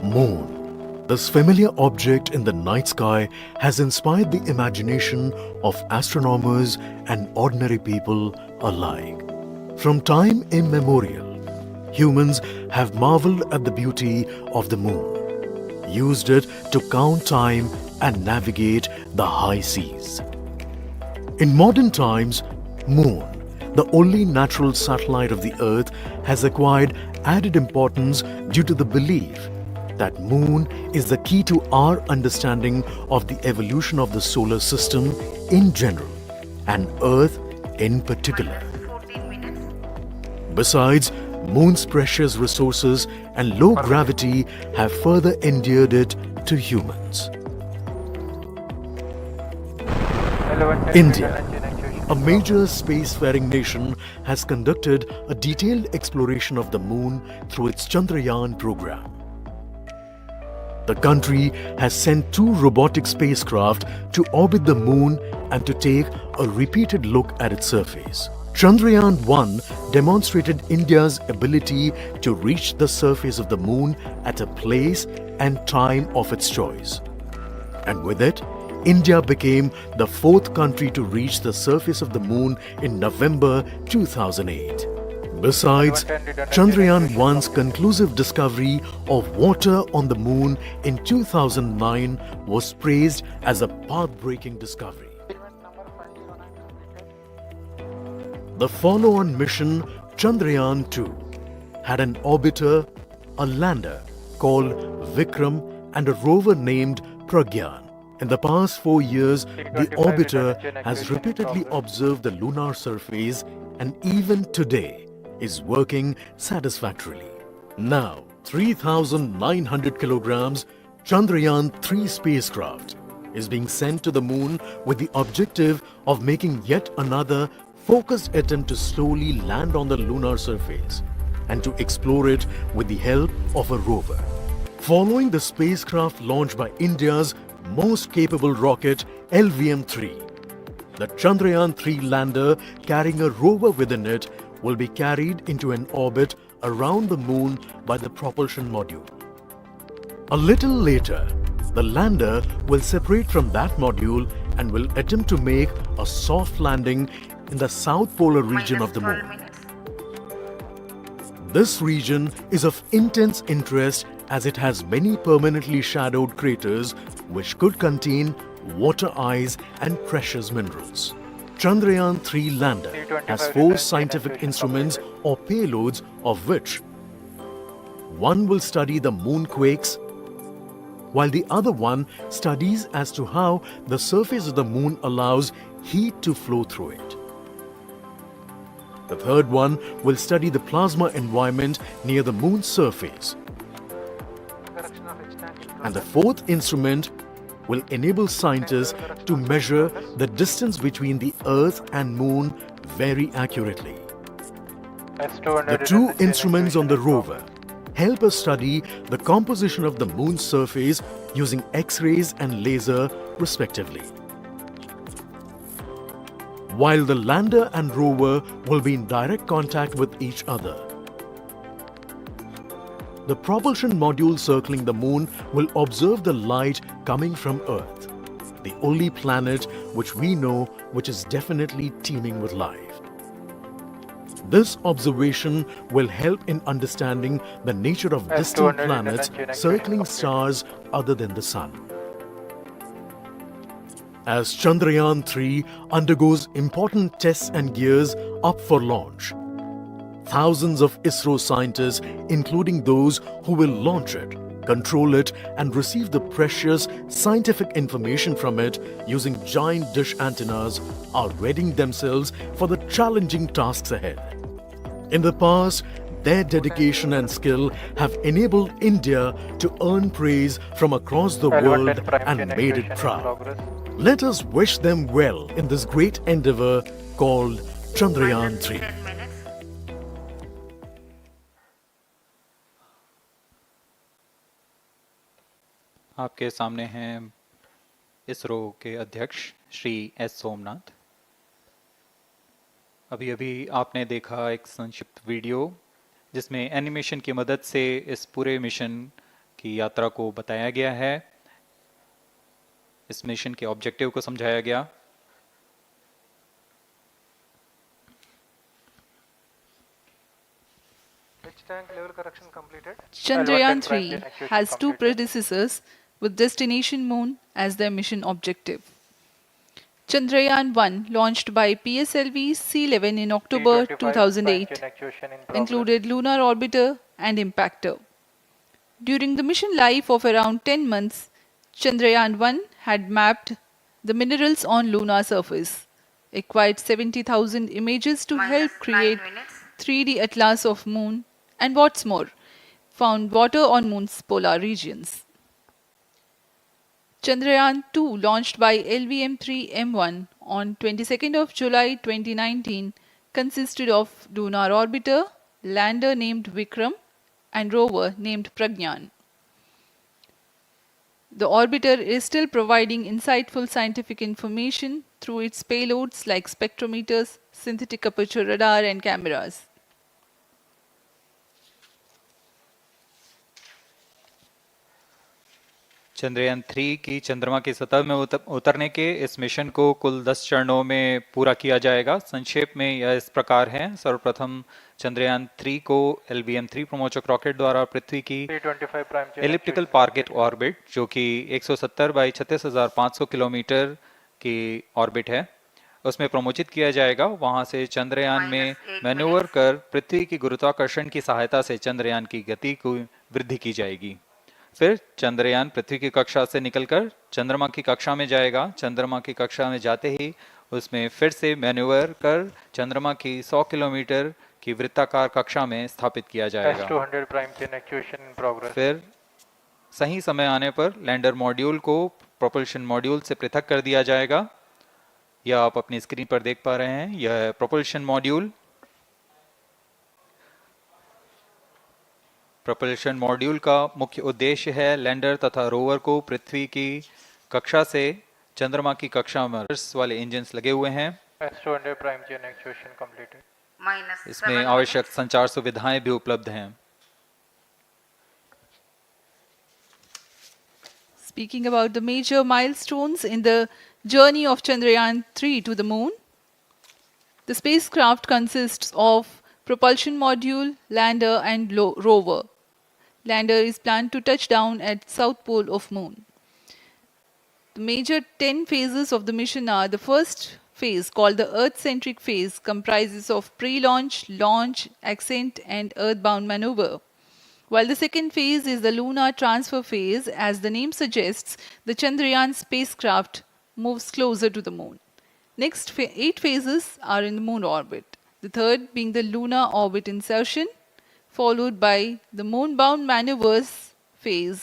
Moon. This familiar object in the night sky has inspired the imagination of astronomers and ordinary people alike. From time immemorial, humans have marveled at the beauty of the moon, used it to count time and navigate the high seas. In modern times, Moon, the only natural satellite of the Earth, has acquired added importance due to the belief that Moon is the key to our understanding of the evolution of the solar system in general and Earth in particular. Besides, Moon's precious resources and low gravity have further endeared it to humans. India, a major spacefaring nation, has conducted a detailed exploration of the Moon through its Chandrayaan program. The country has sent 2 robotic spacecraft to orbit the Moon and to take a repeated look at its surface. Chandrayaan-1 demonstrated India's ability to reach the surface of the Moon at a place and time of its choice. And with it, India became the 4th country to reach the surface of the Moon in November 2008. Besides, Chandrayaan-1's conclusive discovery of water on the Moon in 2009 was praised as a path-breaking discovery. The follow-on mission, Chandrayaan-2, had an orbiter, a lander called Vikram, and a rover named Pragyan. In the past 4 years, the orbiter has repeatedly observed the lunar surface and even today is working satisfactorily. Now, 3,900 kilograms Chandrayaan-3 spacecraft is being sent to the Moon with the objective of making yet another focused attempt to slowly land on the lunar surface and to explore it with the help of a rover. Following the spacecraft launched by India's most capable rocket LVM-3, the Chandrayaan-3 lander carrying a rover within it will be carried into an orbit around the Moon by the propulsion module. A little later, the lander will separate from that module and will attempt to make a soft landing in the south polar region of the Moon. This region is of intense interest as it has many permanently shadowed craters which could contain water ice and precious minerals. Chandrayaan-3 lander has 4 scientific instruments or payloads, of which one will study the moonquakes, while the other one studies as to how the surface of the Moon allows heat to flow through it. The third one will study the plasma environment near the Moon's surface. And the 4th instrument will enable scientists to measure the distance between the Earth and Moon very accurately. The 2 instruments on the rover help us study the composition of the Moon's surface using X-rays and laser respectively, while the lander and rover will be in direct contact with each other. The propulsion module circling the Moon will observe the light coming from Earth, the only planet which we know which is definitely teeming with life. This observation will help in understanding the nature of distant planets circling stars other than the Sun. As Chandrayaan-3 undergoes important tests and gears up for launch, thousands of ISRO scientists, including those who will launch it, control it, and receive the precious scientific information from it using giant dish antennas, are readying themselves for the challenging tasks ahead. In the past, their dedication and skill have enabled India to earn praise from across the world and made it proud. Let us wish them well in this great endeavor called Chandrayaan-3. आपके सामने हैं इसरो के अध्यक्ष Shri S Somnath. अभी अभी आपने देखा एक संक्षिप्त वीडियो जिसमें एनिमेशन की मदद से इस पूरे मिशन की यात्रा को बताया गया है, इस मिशन के ऑब्जेक्टिव को समझाया गया। Tank level correction completed. Chandrayaan-3 has two predecessors with destination Moon as their mission objective. Chandrayaan-1, launched by PSLV C-11 in October 2008, included lunar orbiter and impactor. During the mission life of around 10 months, Chandrayaan-1 had mapped the minerals on lunar surface, acquired 70,000 images to help create 3D atlas of Moon, and what's more, found water on Moon's polar regions. Chandrayaan-2, launched by LV-M3-M1 on 22nd of July 2019, consisted of lunar orbiter, lander named Vikram, and rover named Pragyan. The orbiter is still providing insightful scientific information through its payloads like spectrometers, synthetic aperture radar, and cameras. Chandrayaan 3 की चंद्रमा की सतह में उतरने के इस mission को कुल 10 चरणों में पूरा किया जाएगा। संक्षेप में यह इस प्रकार है। सर्वप्रथम चंद्रयान 3 को LVM-3 प्रमोचक रॉकेट द्वारा पृथ्वी की एलिप्टिकल टारगेट ऑर्बिट, जो कि 170 बाई 36,500 किलोमीटर की ऑर्बिट है, उसमें प्रमोचित किया जाएगा। वहां से चंद्रयान में मैन्यूवर कर पृथ्वी की गुरुत्वाकर्षण की सहायता से चंद्रयान की गति को वृद्धि की जाएगी। फिर चंद्रयान पृथ्वी की कक्षा से निकलकर चंद्रमा की कक्षा में जाएगा। चंद्रमा की कक्षा में जाते ही उसमें फिर से मैन्यूवर कर चंद्रमा की 100 किलोमीटर की वृत्ताकार कक्षा में स्थापित किया जाएगा। फिर सही समय आने पर लैंडर मॉड्यूल को प्रोपल्शन मॉड्यूल से पृथक कर दिया जाएगा। यह आप अपनी स्क्रीन पर देख पा रहे हैं, यह प्रोपल्शन मॉड्यूल। प्रोपल्शन मॉड्यूल का मुख्य उद्देश्य है लैंडर तथा रोवर को पृथ्वी की कक्षा से चंद्रमा की कक्षा में वाले इंजन्स लगे हुए हैं। इसमें आवश्यक संचार सुविधाएं भी उपलब्ध हैं। Speaking about the major milestones in the journey of Chandrayaan-3 to the Moon, the spacecraft consists of propulsion module, lander, and rover. Lander is planned to touch down at south pole of Moon. The major 10 phases of the mission are: the first phase, called the Earth-centric phase, comprises of pre-launch, launch, ascent, and earthbound maneuver. While the second phase is the lunar transfer phase, as the name suggests, the Chandrayaan spacecraft moves closer to the Moon. Next 8 phases are in the Moon orbit. The third being the lunar orbit insertion, followed by the moon-bound maneuvers phase,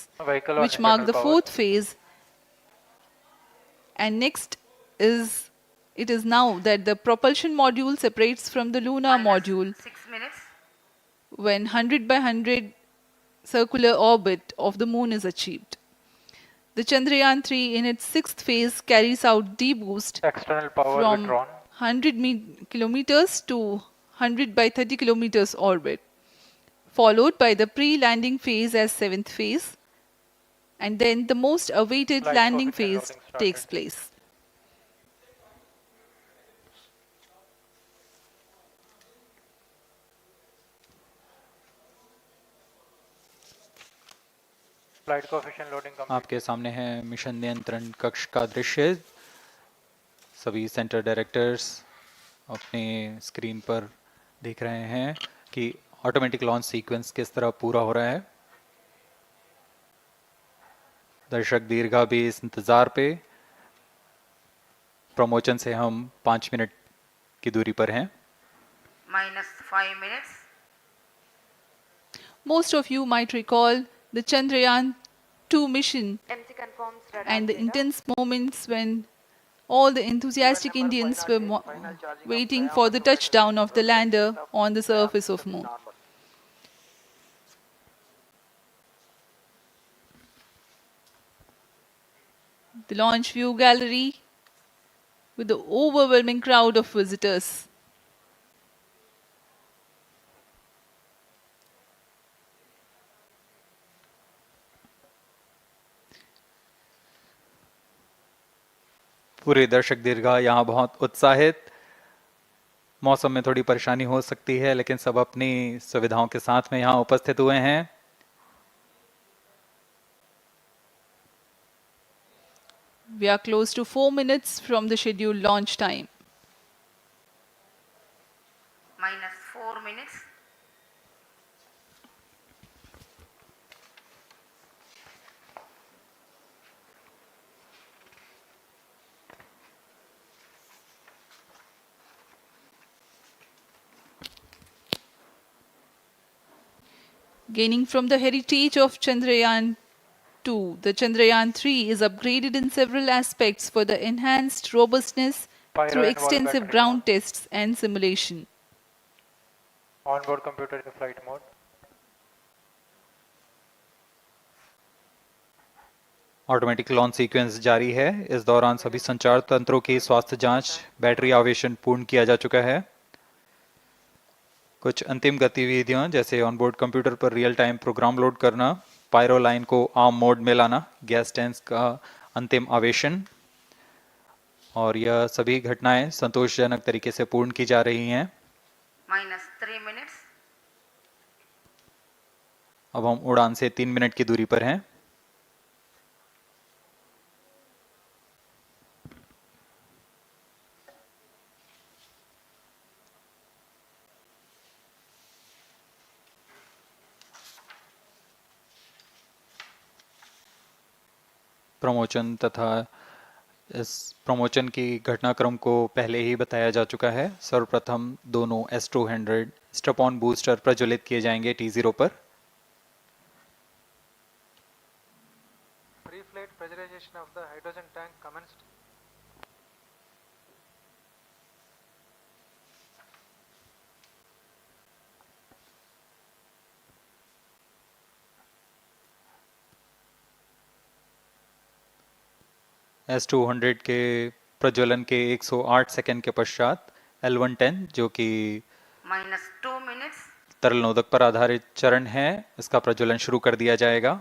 which mark the fourth phase. And next it is now that the propulsion module separates from the lunar module when 100 by 100 circular orbit of the Moon is achieved. The Chandrayaan-3 in its sixth phase carries out D-boost from 100 kilometers to 100 by 30 kilometers orbit, followed by the pre-landing phase as seventh phase, and then the most awaited landing phase takes place. आपके सामने है mission नियंत्रण कक्ष का दृश्य। सभी centre directors अपने screen पर देख रहे हैं कि ऑटोमेटिक लॉन्च सीक्वेंस किस तरह पूरा हो रहा है। दर्शक दीर्घा भी इस इंतजार पे। प्रमोशन से हम 5 मिनट की दूरी पर हैं। -5 minutes. Most of you might recall the Chandrayaan-2 mission and the intense moments when all the enthusiastic Indians were waiting for the touchdown of the lander on the surface of Moon. The launch view gallery with the overwhelming crowd of visitors. पूरे दर्शक दीर्घा यहाँ बहुत उत्साहित। मौसम में थोड़ी परेशानी हो सकती है, लेकिन सब अपनी सुविधाओं के साथ में यहाँ उपस्थित हुए हैं। We are close to 4 minutes from the scheduled launch time. minus 4 minutes. Gaining from the heritage of Chandrayaan-2, the Chandrayaan-3 is upgraded in several aspects for the enhanced robustness Pyro through and wall extensive battery ground mode. tests and simulation. Onboard computer in flight mode. Automatic launch sequence जारी है। इस दौरान सभी संचार तंत्रों की स्वास्थ्य जांच, बैटरी आवेशन पूर्ण किया जा चुका है। कुछ अंतिम गतिविधियां जैसे ऑनबोर्ड कंप्यूटर पर रियल टाइम प्रोग्राम लोड करना, पायरो लाइन को आर्म मोड में लाना, गैस टैंक का अंतिम आवेशन, और यह सभी घटनाएं संतोषजनक तरीके से पूर्ण की जा रही हैं। minus 3 minutes. अब हम उड़ान से 3 मिनट की दूरी पर हैं। प्रमोशन तथा इस प्रमोशन की घटनाक्रम को पहले ही बताया जा चुका है। सर्वप्रथम दोनों S200 स्ट्रप-ऑन बूस्टर प्रज्वलित किए जाएंगे T0 पर। Pre-flight pressurization of the hydrogen tank commenced. S200 के प्रज्वलन के 108 सेकंड के पश्चात L110 जो कि minus 2 minutes. तरल नोदक पर आधारित चरण है, इसका प्रज्वलन शुरू कर दिया जाएगा।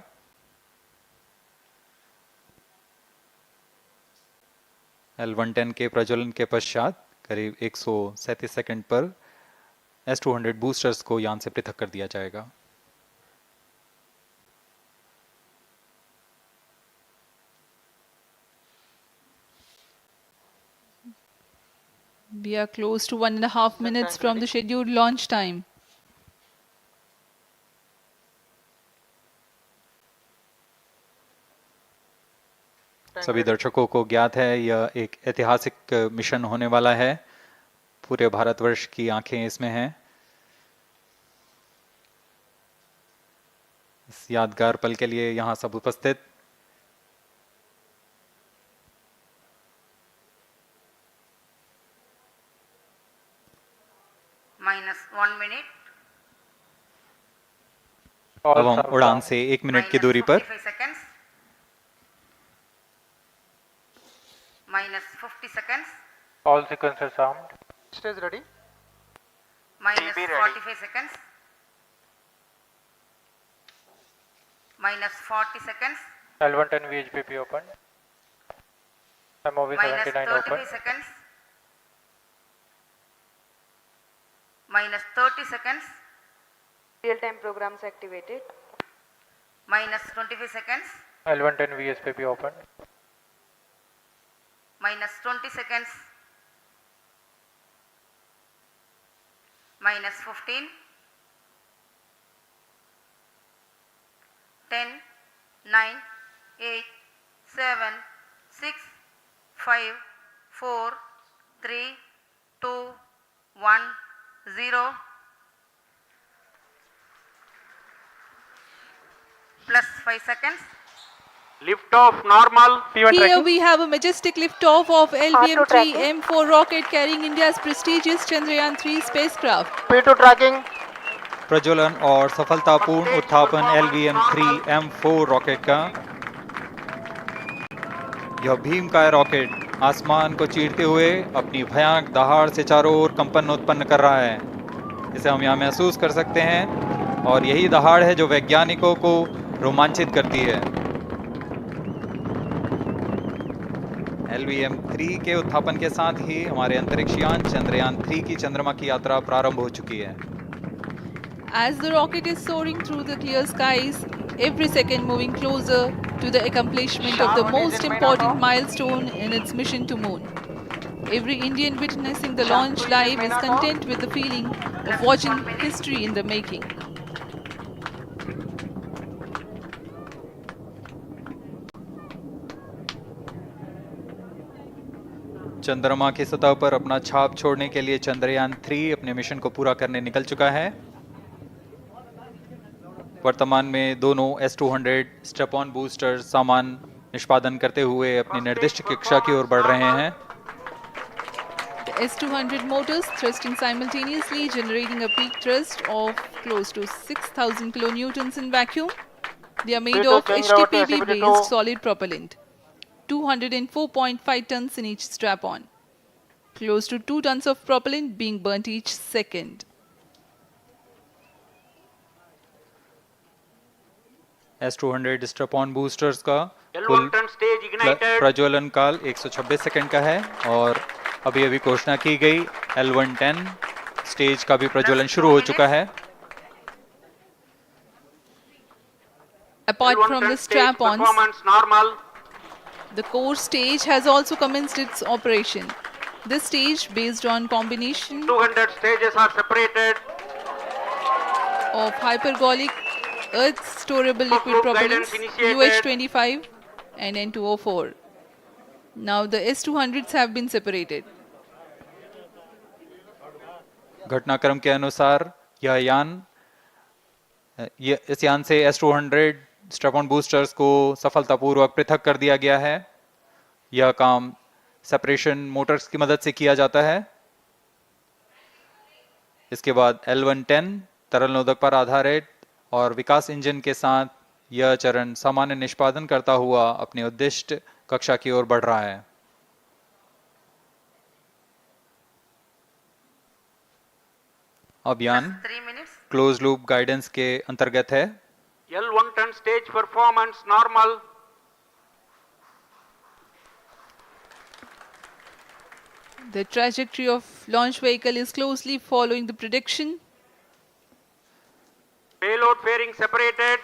L110 के प्रज्वलन के पश्चात करीब 137 सेकंड पर S200 बूस्टर्स को यान से पृथक कर दिया जाएगा। We are close to 1.5 minutes from the scheduled launch time. सभी दर्शकों को ज्ञात है यह एक ऐतिहासिक मिशन होने वाला है। पूरे भारतवर्ष की आंखें इसमें हैं। इस यादगार पल के लिए यहाँ सब उपस्थित। minus 1 minute. अब हम उड़ान से 1 मिनट की दूरी पर। -45 seconds. minus 50 seconds. All sequencers armed. Stage ready. minus TB ready. 45 seconds. minus 40 seconds. L110 VHPP open. MOV minus 79 open. 33 seconds. minus 30 seconds. Real-time programs activated. minus 25 seconds. L110 VSPP open. minus 20 seconds. minus 15. 10, 9, 8, 7, 6, 5, 4, 3, 2, 1, 0. Plus 5 seconds. Lift off normal. P1 Here tracking. we have a majestic liftoff of Auto tracking. LBM-3-M4 rocket carrying India's prestigious Chandrayaan-3 spacecraft. P2 tracking. प्रज्वलन और सफलतापूर्ण उत्थापन LBM-3-M4 rocket का। यह भीमकाय rocket आसमान को चीरते हुए अपनी भयानक दहाड़ से चारों ओर कंपन उत्पन्न कर रहा है। इसे हम यहाँ महसूस कर सकते हैं और यही दहाड़ है जो वैज्ञानिकों को रोमांचित करती है। LVM-3 के उत्थापन के साथ ही हमारे अंतरिक्ष यान चंद्रयान 3 की चंद्रमा की यात्रा प्रारंभ हो चुकी है। As the rocket is soaring through the clear skies, every second moving closer to the accomplishment of the most important milestone in its mission to moon. Every Indian witnessing the launch live is content with the feeling of watching history in the making. चंद्रमा की सतह पर अपना छाप छोड़ने के लिए चंद्रयान 3 अपने मिशन को पूरा करने निकल चुका है। वर्तमान में दोनों S200 स्टेप ऑन बूस्टर सामान निष्पादन करते हुए अपनी निर्दिष्ट कक्षा की ओर बढ़ रहे हैं। The S200 motors thrusting simultaneously, generating a peak thrust of close to 6,000 kilonewtons in vacuum. They are made of HTPB-based solid propellant, 204.5 tons in each strap-on. Close to 2 tons of propellant being burnt each second. S200 strap-on boosters का कुल प्रज्वलन काल 126 second का है और अभी घोषणा की गई L110 स्टेज का भी प्रज्वलन शुरू हो चुका है। Apart from the strap-ons, the core stage has also commenced its operation. This stage, based on combination 200 stages are separated. of hypergolic earth storable liquid propellants UH-25 and N-204. Now the S200s have been separated. घटनाक्रम के अनुसार इस यान से S200 strap-on boosters को सफलतापूर्वक पृथक कर दिया गया है। यह काम सेपरेशन मोटर्स की मदद से किया जाता है। इसके बाद L110 तरल नोदक पर आधारित और विकास इंजन के साथ यह चरण सामान्य निष्पादन करता हुआ अपनी उद्दिष्ट कक्षा की ओर बढ़ रहा है। अभियान क्लोज लूप गाइडेंस के अंतर्गत है। L110 stage performance normal. The trajectory of launch vehicle is closely following the prediction. Payload fairing separated.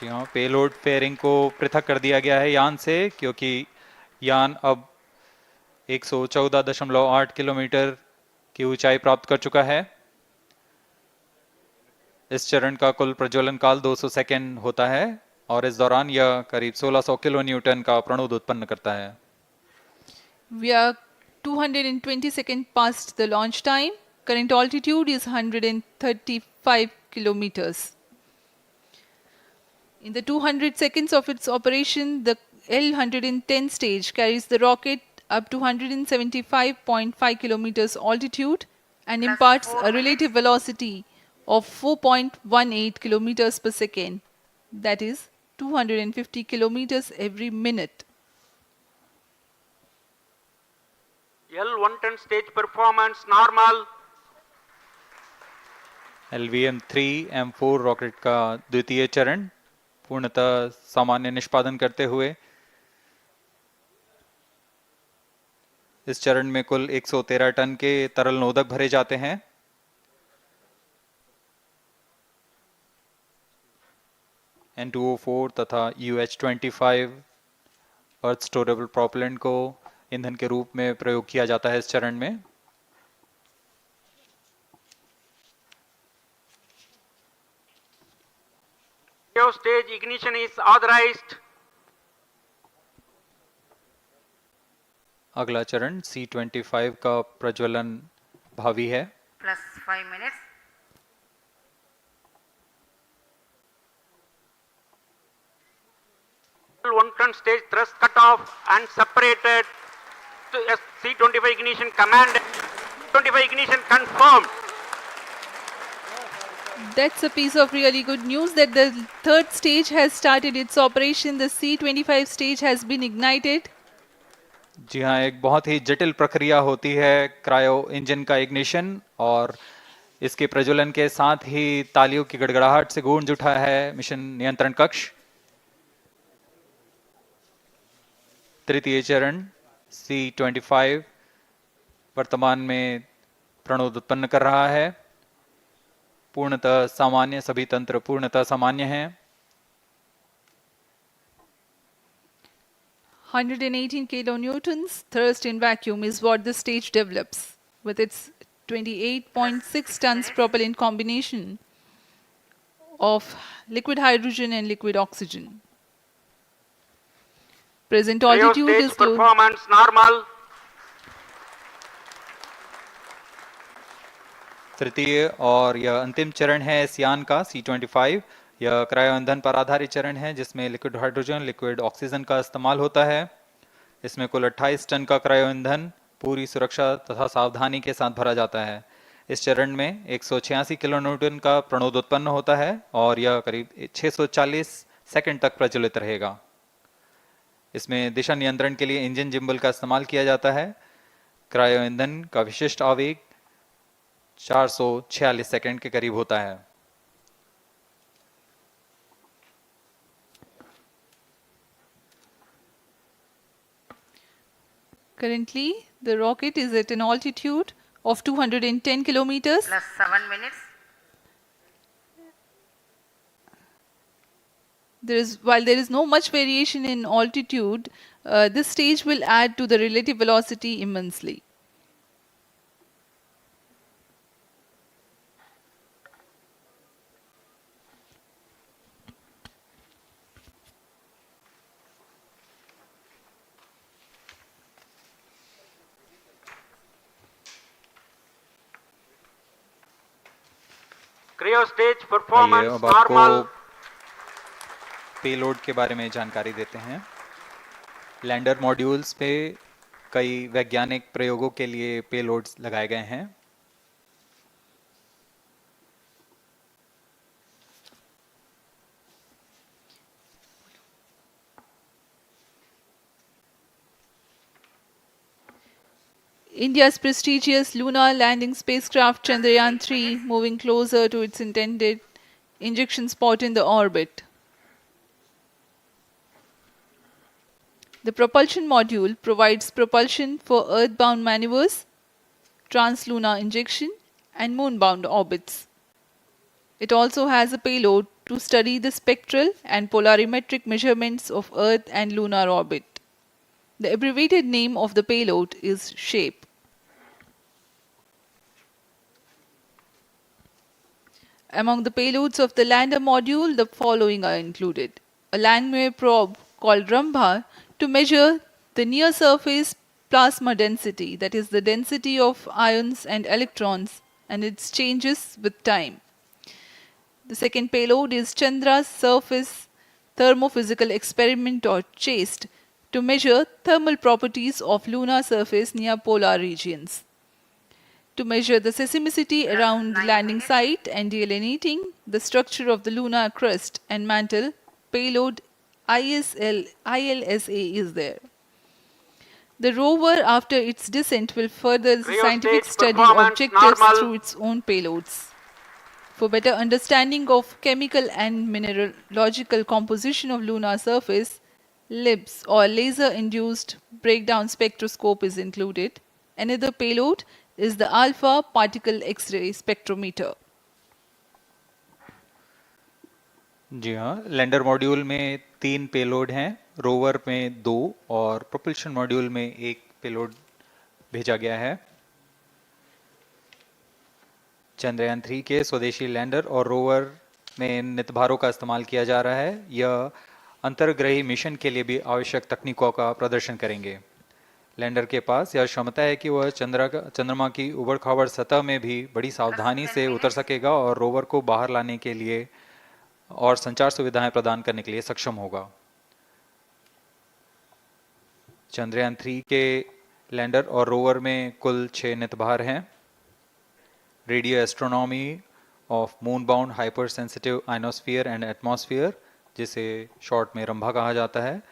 जी हाँ, पेलोड फेयरिंग को पृथक कर दिया गया है यान से, क्योंकि यान अब 114.8 किलोमीटर की ऊंचाई प्राप्त कर चुका है। इस चरण का कुल प्रज्वलन काल 200 सेकेंड होता है और इस दौरान यह करीब 1600 किलो न्यूटन का प्रणुद उत्पन्न करता है। We are 220 seconds past the launch time. Current altitude is 135 kilometers. In the 200 seconds of its operation, the L110 stage carries the rocket up to 175.5 kilometers altitude and imparts a relative velocity of 4.18 kilometers per second. That is 250 kilometers every minute. L110 stage performance normal. LVM3-M4 rocket का द्वितीय चरण पूर्णतः सामान्य निष्पादन करते हुए इस चरण में कुल 113 टन के तरल नोदक भरे जाते हैं। N-204 तथा UH-25 अर्थ स्टोरेबल प्रोपेलेंट को ईंधन के रूप में प्रयोग किया जाता है इस चरण में। Stage ignition is authorized. अगला चरण C-25 का प्रज्वलन भावी है। Plus 5 minutes. L110 stage thrust cut off and separated. To C-25 ignition command. 25 ignition confirmed. That's a piece of really good news that the third stage has started its operation. The C-25 stage has been ignited. जी हाँ, एक बहुत ही जटिल प्रक्रिया होती है cryo engine का ignition और इसके प्रज्वलन के साथ ही तालियों की गड़गड़ाहट से गूंज उठा है मिशन नियंत्रण कक्ष। तृतीय चरण C25 वर्तमान में प्रणोद उत्पन्न कर रहा है। पूर्णतः सामान्य, सभी तंत्र पूर्णतः सामान्य हैं। 118 kilonewtons thrust in vacuum is what the stage develops with its 28.6 tons propellant combination of liquid hydrogen and liquid oxygen. Present altitude Stage is close. performance normal. तृतीय और यह अंतिम चरण है इस यान का C25। यह क्रायो ईंधन पर आधारित चरण है जिसमें लिक्विड हाइड्रोजन, लिक्विड ऑक्सीजन का इस्तेमाल होता है। इसमें कुल 28 टन का क्रायो ईंधन पूरी सुरक्षा तथा सावधानी के साथ भरा जाता है। इस चरण में 186 किलोन्यूटन का प्रणोद उत्पन्न होता है और यह करीब 640 सेकंड तक प्रज्वलित रहेगा। इसमें दिशा नियंत्रण के लिए इंजन जिम्बल का इस्तेमाल किया जाता है। क्रायो ईंधन का विशिष्ट आवेग 446 सेकंड के करीब होता है। Currently, the rocket is at an altitude of 210 kilometers. Plus 7 minutes. While there is no much variation in altitude, this stage will add to the relative velocity immensely. Cryo stage आइए performance अब आपको normal. Payload के बारे में जानकारी देते हैं। Lander modules पे कई वैज्ञानिक प्रयोगों के लिए पेलोड्स लगाए गए हैं। India's prestigious lunar landing spacecraft Chandrayaan-3 moving closer to its intended injection spot in the orbit. The propulsion module provides propulsion for earthbound maneuvers, translunar injection, and moonbound orbits. It also has a payload to study the spectral and polarimetric measurements of Earth and lunar orbit. The abbreviated name of the payload is SHAPE. Among the payloads of the lander module, the following are included. A landwehr probe called Rambha to measure the near-surface plasma density, that is the density of ions and electrons, and its changes with time. The second payload is Chandra's Surface Thermophysical Experiment or CHASTE to measure thermal properties of lunar surface near polar regions. To measure the seismicity around the landing site and delineating the structure of the lunar crust and mantle, payload ILSA is there. The rover, after its descent, will further the Cryo scientific stage study performance objectives normal. through its own payloads. For better understanding of chemical and mineralogical composition of lunar surface, LIBS or laser-induced breakdown spectroscope is included. Another payload is the alpha particle X-ray spectrometer. जी हाँ, lander module में 3 payload हैं, rover में 2 और propulsion module में 1 payload भेजा गया है। चंद्रयान 3 के स्वदेशी लैंडर और रोवर में नितभारों का इस्तेमाल किया जा रहा है। यह अंतर्ग्रही मिशन के लिए भी आवश्यक तकनीकों का प्रदर्शन करेंगे। लैंडर के पास यह क्षमता है कि वह चंद्रमा की उबड़-खाबड़ सतह में भी बड़ी सावधानी से उतर सकेगा और रोवर को बाहर लाने के लिए और संचार सुविधाएं प्रदान करने के लिए सक्षम होगा। चंद्रयान 3 के लैंडर और रोवर में कुल 6 नितभार हैं। Radio astronomy of moon bound hyper sensitive ionosphere and atmosphere, जिसे शॉर्ट में रंभा कहा जाता है,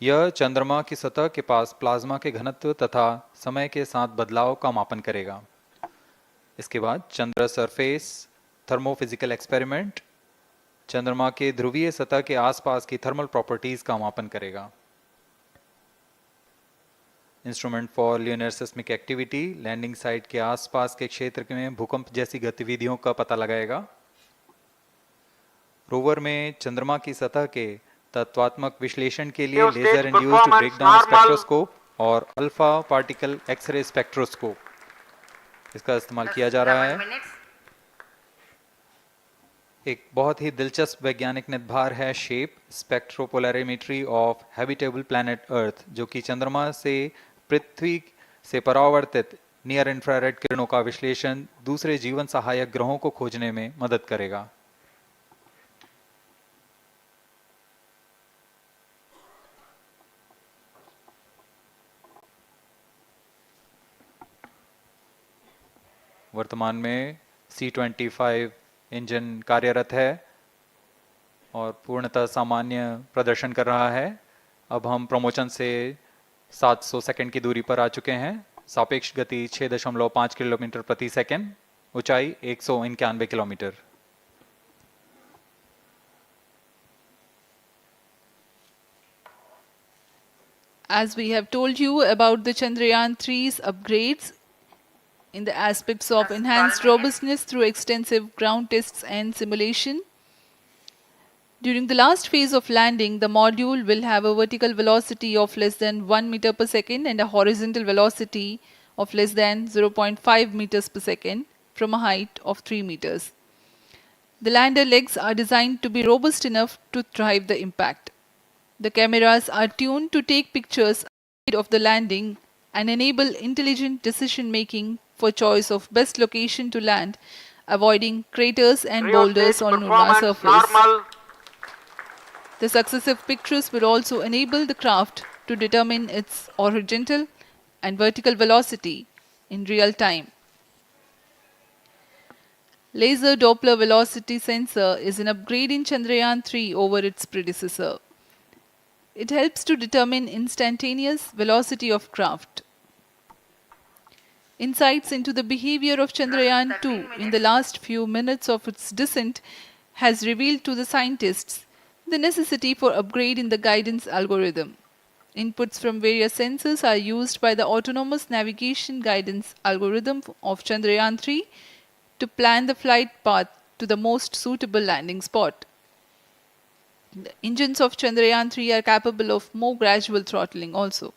यह चंद्रमा की सतह के पास प्लाज्मा के घनत्व तथा समय के साथ बदलाव का मापन करेगा। इसके बाद चंद्र सरफेस थर्मोफिजिकल एक्सपेरिमेंट चंद्रमा के ध्रुवीय सतह के आसपास की थर्मल प्रॉपर्टीज का मापन करेगा। Instrument for lunar seismic activity landing site के आसपास के क्षेत्र में भूकंप जैसी गतिविधियों का पता लगाएगा। रोवर में चंद्रमा की सतह के तत्वात्मक विश्लेषण के लिए लेजर इंड्यूस्ड ब्रेकडाउन स्पेक्ट्रोस्कोप और अल्फा पार्टिकल एक्सरे स्पेक्ट्रोस्कोप इसका इस्तेमाल किया जा रहा है। एक बहुत ही दिलचस्प वैज्ञानिक निर्धार है shape स्पेक्ट्रोपोलैरिमेट्री of habitable planet earth, जो कि चंद्रमा से पृथ्वी से परावर्तित नियर इंफ्रारेड किरणों का विश्लेषण दूसरे जीवन सहायक ग्रहों को खोजने में मदद करेगा। वर्तमान में C-25 इंजन कार्यरत है और पूर्णतः सामान्य प्रदर्शन कर रहा है। अब हम प्रमोशन से 700 सेकंड की दूरी पर आ चुके हैं। सापेक्ष गति 6.5 किलोमीटर प्रति सेकंड, ऊंचाई 191 kilometre. As we have told you about the Chandrayaan-3's upgrades in the aspects of enhanced robustness through extensive ground tests and simulation. During the last phase of landing, the module will have a vertical velocity of less than 1 meter per second and a horizontal velocity of less than 0.5 meters per second from a height of 3 meters. The lander legs are designed to be robust enough to thrive the impact. The cameras are tuned to take pictures of the landing and enable intelligent decision making for choice of best location to land, avoiding craters and boulders on lunar surface. The successive pictures will also enable the craft to determine its horizontal and vertical velocity in real time. Laser Doppler velocity sensor is an upgrade in Chandrayaan-3 over its predecessor. It helps to determine instantaneous velocity of craft. Insights into the behavior of Chandrayaan-2 in the last few minutes of its descent has revealed to the scientists the necessity for upgrade in the guidance algorithm. Inputs from various sensors are used by the autonomous navigation guidance algorithm of Chandrayaan-3 to plan the flight path to the most suitable landing spot. The engines of Chandrayaan-3 are capable of more gradual throttling also.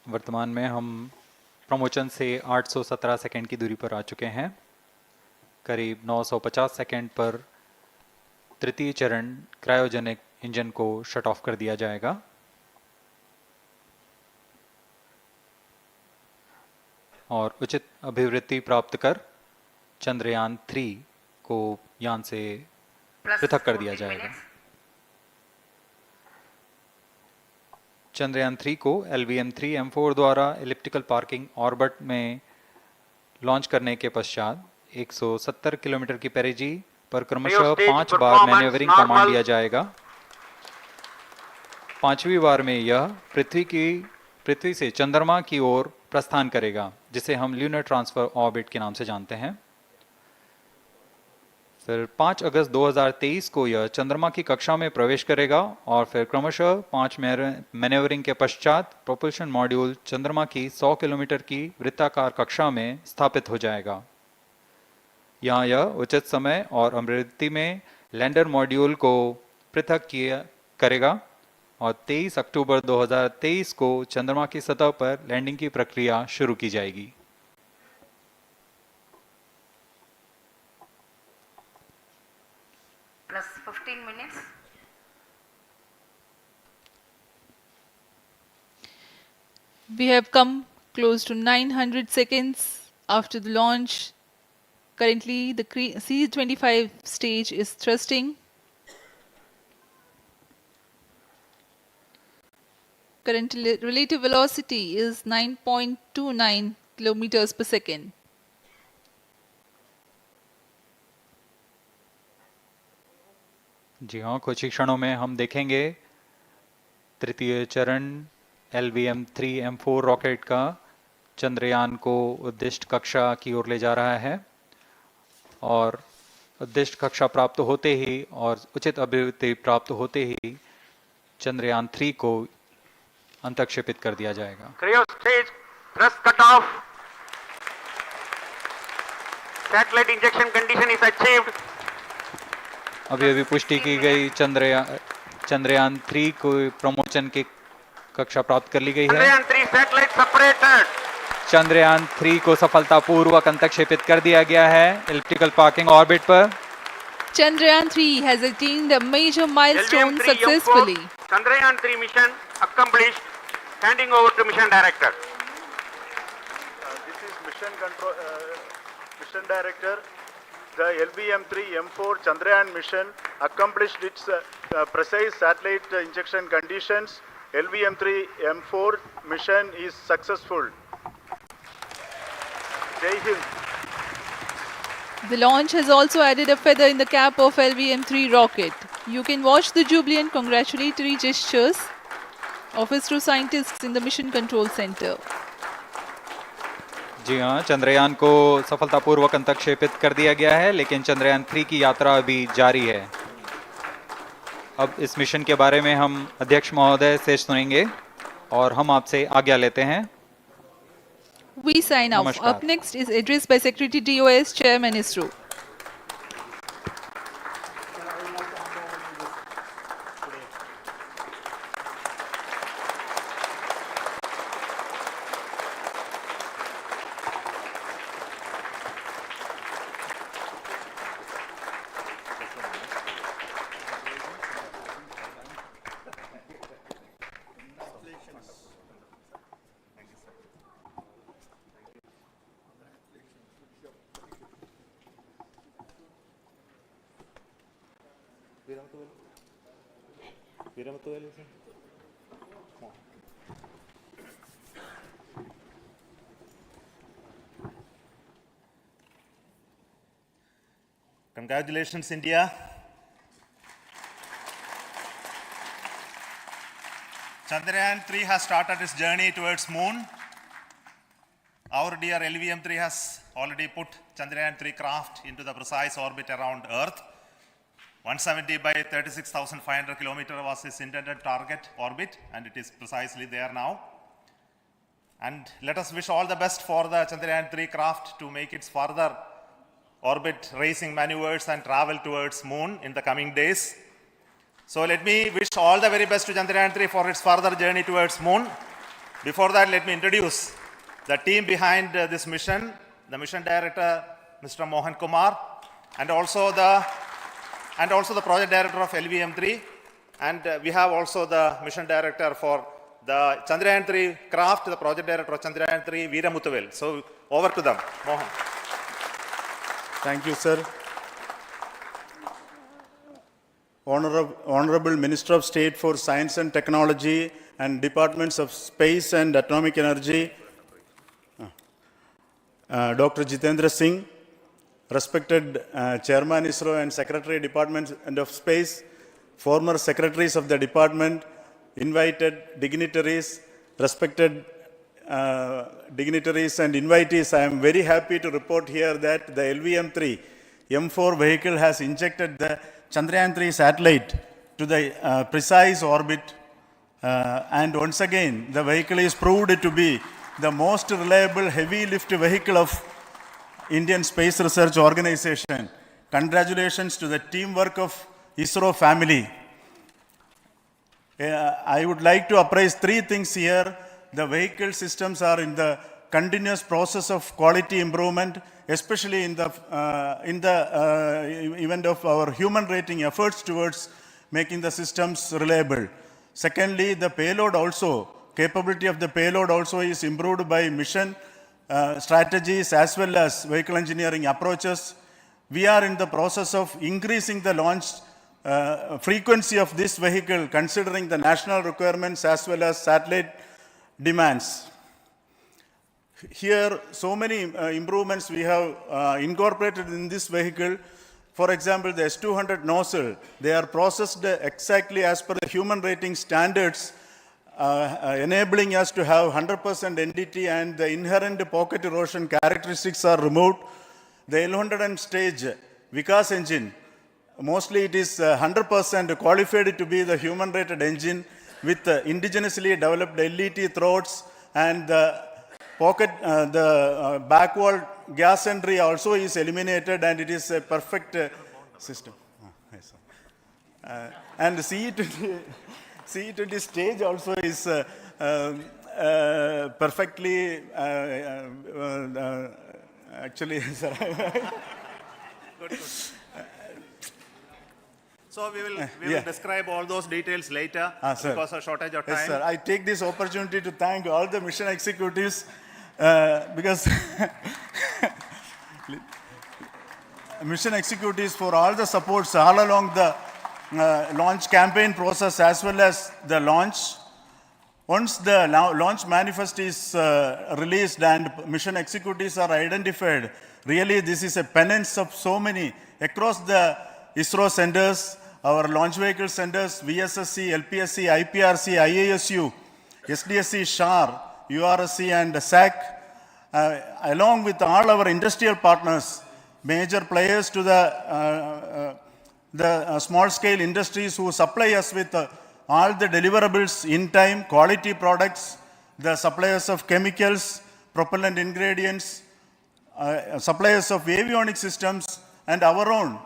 वर्तमान में हम promotion से 817 second की दूरी पर आ चुके हैं। करीब 950 सेकंड पर तृतीय चरण क्रायोजेनिक इंजन को शट ऑफ कर दिया जाएगा और उचित अभिवृत्ति प्राप्त कर चंद्रयान-3 को यान से पृथक कर दिया जाएगा। चंद्रयान-3 को एम3-एम4 द्वारा एलिप्टिकल पार्किंग ऑर्बिट में लॉन्च करने के पश्चात 170 किलोमीटर की पेरिजी पर क्रमशः 5 बार मैन्यूवरिंग कमांड दिया जाएगा। 5वीं बार में यह पृथ्वी से चंद्रमा की ओर प्रस्थान करेगा, जिसे हम ल्यूनर ट्रांसफर ऑर्बिट के नाम से जानते हैं। फिर 5 अगस्त 2023 को यह चंद्रमा की कक्षा में प्रवेश करेगा और फिर क्रमशः 5 मैन्यूवरिंग के पश्चात प्रोपल्शन मॉड्यूल चंद्रमा की 100 किलोमीटर की वृत्ताकार कक्षा में स्थापित हो जाएगा। यहाँ यह उचित समय और अभिवृत्ति में लैंडर मॉड्यूल को पृथक करेगा और 23 अक्टूबर 2023 को चंद्रमा की सतह पर लैंडिंग की प्रक्रिया शुरू की जाएगी। Plus 15 minutes. We have come close to 900 seconds after the launch. Currently, the C-25 stage is thrusting. Current relative velocity is 9.29 kilometers per second. जी हाँ, कुछ ही क्षणों में हम देखेंगे तृतीय चरण LVM-3-M4 रॉकेट का चंद्रयान को उद्दिष्ट कक्षा की ओर ले जा रहा है और उद्दिष्ट कक्षा प्राप्त होते ही और उचित अभिवृद्धि प्राप्त होते ही चंद्रयान 3 को अंतक्षेपित कर दिया जाएगा। Cryo stage thrust cutoff. Satellite injection condition is achieved. अभी पुष्टि की गई चंद्रयान 3 को प्रमोशन की कक्षा प्राप्त कर ली गई है। Chandrayaan 3 satellite separated. चंद्रयान 3 को सफलतापूर्वक अंतक्षेपित कर दिया गया है एलिप्टिकल पार्किंग ऑर्बिट पर। Chandrayaan 3 has attained a major milestone LVM-3 successfully. Chandrayaan 3 mission accomplished. Handing over to mission director. This is mission director. The LVM3-M4 Chandrayaan mission accomplished its precise satellite injection conditions. LVM3-M4 mission is successful. Jai Hind. The launch has also added a feather in the cap of LVM-3 rocket. You can watch the jubilant congratulatory gestures of ISRO scientists in the Mission Control Center. जी हाँ, चंद्रयान को सफलतापूर्वक अंतक्षेपित कर दिया गया है, लेकिन चंद्रयान 3 की यात्रा अभी जारी है। अब इस मिशन के बारे में हम अध्यक्ष महोदय से सुनेंगे और हम आपसे आज्ञा लेते हैं। We sign off. Up next is address by Secretary DOS, Chairman ISRO. Congratulations, India. Chandrayaan 3 has started its journey towards moon. Our dear LVM-3 has already put Chandrayaan 3 craft into the precise orbit around Earth. 170 by 36,500 kilometers was its intended target orbit, and it is precisely there now. And let us wish all the best for the Chandrayaan 3 craft to make its further orbit racing maneuvers and travel towards moon in the coming days. So let me wish all the very best to Chandrayaan 3 for its further journey towards moon. Before that, let me introduce the team behind this mission, the mission director, Mr. Mohan Kumar, and also the project director of LVM3, and we have also the mission director for the Chandrayaan 3 craft, the project director of Chandrayaan 3, Veera Muthuvel. So over to them, Mohan. Thank you, sir. Honorable Minister of State for Science and Technology and Departments of Space and Atomic Energy, Dr. Jitendra Singh, respected Chairman ISRO and Secretary Department of Space, former secretaries of the department, invited dignitaries, respected dignitaries and invitees, I am very happy to report here that the LVM3-M4 vehicle has injected the Chandrayaan 3 satellite to the precise orbit, and once again the vehicle is proved to be the most reliable heavy lift vehicle of Indian Space Research Organization. Congratulations to the teamwork of ISRO family. I would like to appraise three things here. The vehicle systems are in the continuous process of quality improvement, especially in the event of our human rating efforts towards making the systems reliable. Secondly, the payload also, capability of the payload also is improved by mission strategies as well as vehicle engineering approaches. We are in the process of increasing the launch frequency of this vehicle considering the national requirements as well as satellite demands. Here, so many improvements we have incorporated in this vehicle. For example, the S200 nozzle, they are processed exactly as per the human rating standards enabling us to have 100% NDT, and the inherent pocket erosion characteristics are removed. The L100 stage Vikas engine, mostly it is 100% qualified to be the human-rated engine with indigenously developed LET throats, and the pocket, back wall gas entry also is eliminated, and it is a perfect system. And CE20 stage also is perfectly, actually, sir. Good. So we will describe all those details later because of shortage of time. Yes, sir. I take this opportunity to thank all the mission executives because mission executives for all the supports all along the launch campaign process as well as the launch. Once the launch manifest is released and mission executives are identified, really this is a penance of so many across the ISRO centers, our launch vehicle centers, VSSC, LPSC, IPRC, IASU, SDSC, SHAR, URSC and SAC, along with all our industrial partners, major players to the small-scale industries who supply us with all the deliverables in time, quality products, the suppliers of chemicals, propellant ingredients, suppliers of avionics systems, and our own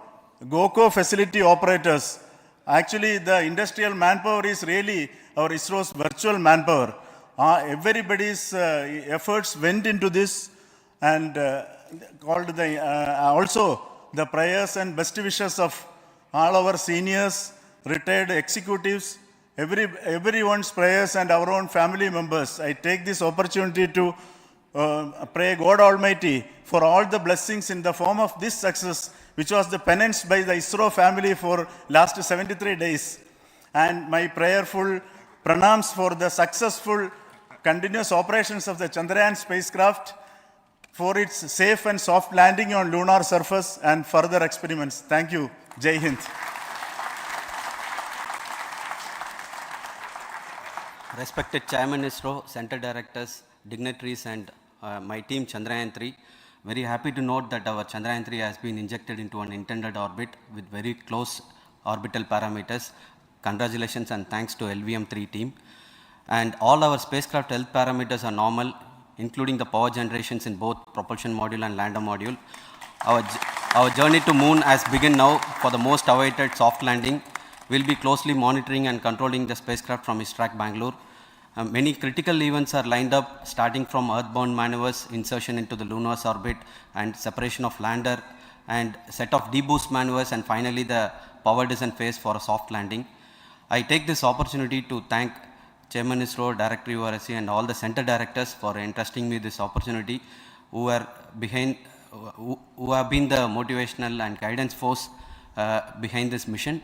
GOCO facility operators. Actually, the industrial manpower is really our ISRO's virtual manpower. Everybody's efforts went into this, and also the prayers and best wishes of all our seniors, retired executives, everyone's prayers and our own family members. I take this opportunity to pray God Almighty for all the blessings in the form of this success, which was the penance by the ISRO family for last 73 days. And my prayerful pranams for the successful continuous operations of the Chandrayaan spacecraft, for its safe and soft landing on lunar surface and further experiments. Thank you. Jai Hind. Respected Chairman ISRO, Center Directors, dignitaries and my team Chandrayaan-3, very happy to note that our Chandrayaan-3 has been injected into an intended orbit with very close orbital parameters. Congratulations and thanks to LVM-3 team. And all our spacecraft health parameters are normal, including the power generations in both propulsion module and lander module. Our journey to moon has begun now for the most awaited soft landing. We'll be closely monitoring and controlling the spacecraft from ISRAC Bangalore. Many critical events are lined up, starting from earthbound maneuvers, insertion into the lunar orbit, and separation of lander, and set of deboost maneuvers, and finally the power descent phase for a soft landing. I take this opportunity to thank Chairman ISRO, Director URSC, and all the center directors for entrusting me this opportunity, who have been the motivational and guidance force behind this mission.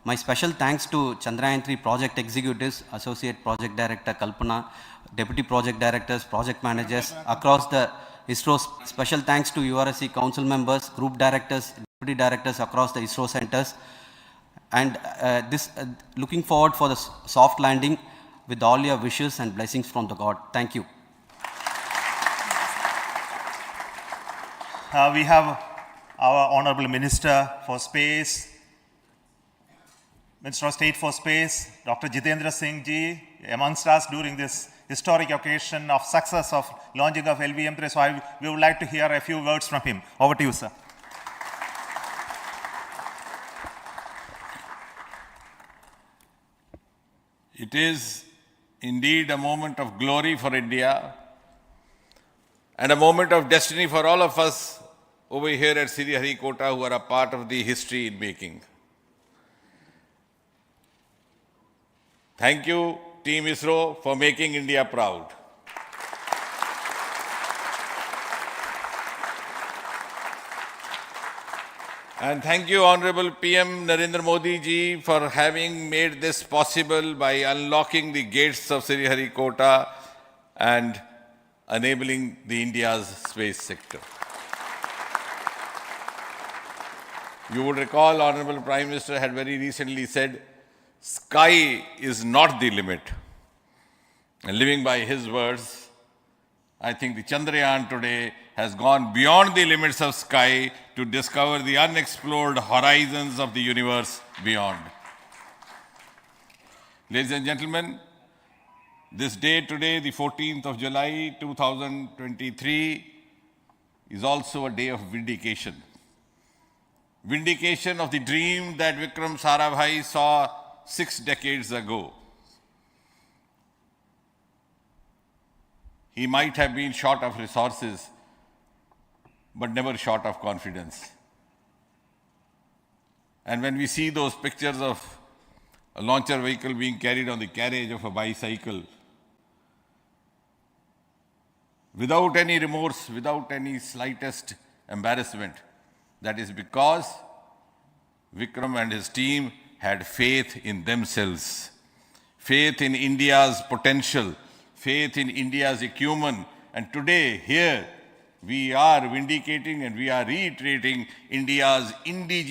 My special thanks to Chandrayaan-3 project executives, Associate Project Director Kalpana, Deputy Project Directors, Project Managers across the ISRO. Special thanks to URSC Council members, Group Directors, Deputy Directors across the ISRO centers. And looking forward for the soft landing with all your wishes and blessings from the God. Thank you. We have our Honorable Minister for Space, Minister of State for Space, Dr. Jitendra Singh ji, amongst us during this historic occasion of success of launching of LVM-3. So we would like to hear a few words from him. Over to you, sir. It is indeed a moment of glory for India and a moment of destiny for all of us over here at Sriharikota who are a part of the history in making. Thank you, Team ISRO, for making India proud. And thank you, Honorable PM Narendra Modi ji, for having made this possible by unlocking the gates of Sriharikota and enabling the India's space sector. You would recall, Honorable Prime Minister had very recently said, sky is not the limit. And living by his words, I think the Chandrayaan today has gone beyond the limits of sky to discover the unexplored horizons of the universe beyond. Ladies and gentlemen, this day today, the 14th of July 2023, is also a day of vindication. Vindication of the dream that Vikram Sarabhai saw 6 decades ago. He might have been short of resources, but never short of confidence. And when we see those pictures of a launcher vehicle being carried on the carriage of a bicycle, without any remorse, without any slightest embarrassment, that is because Vikram and his team had faith in themselves, faith in India's potential, faith in India's acumen. And today, here, we are vindicating and we are reiterating India's indigenous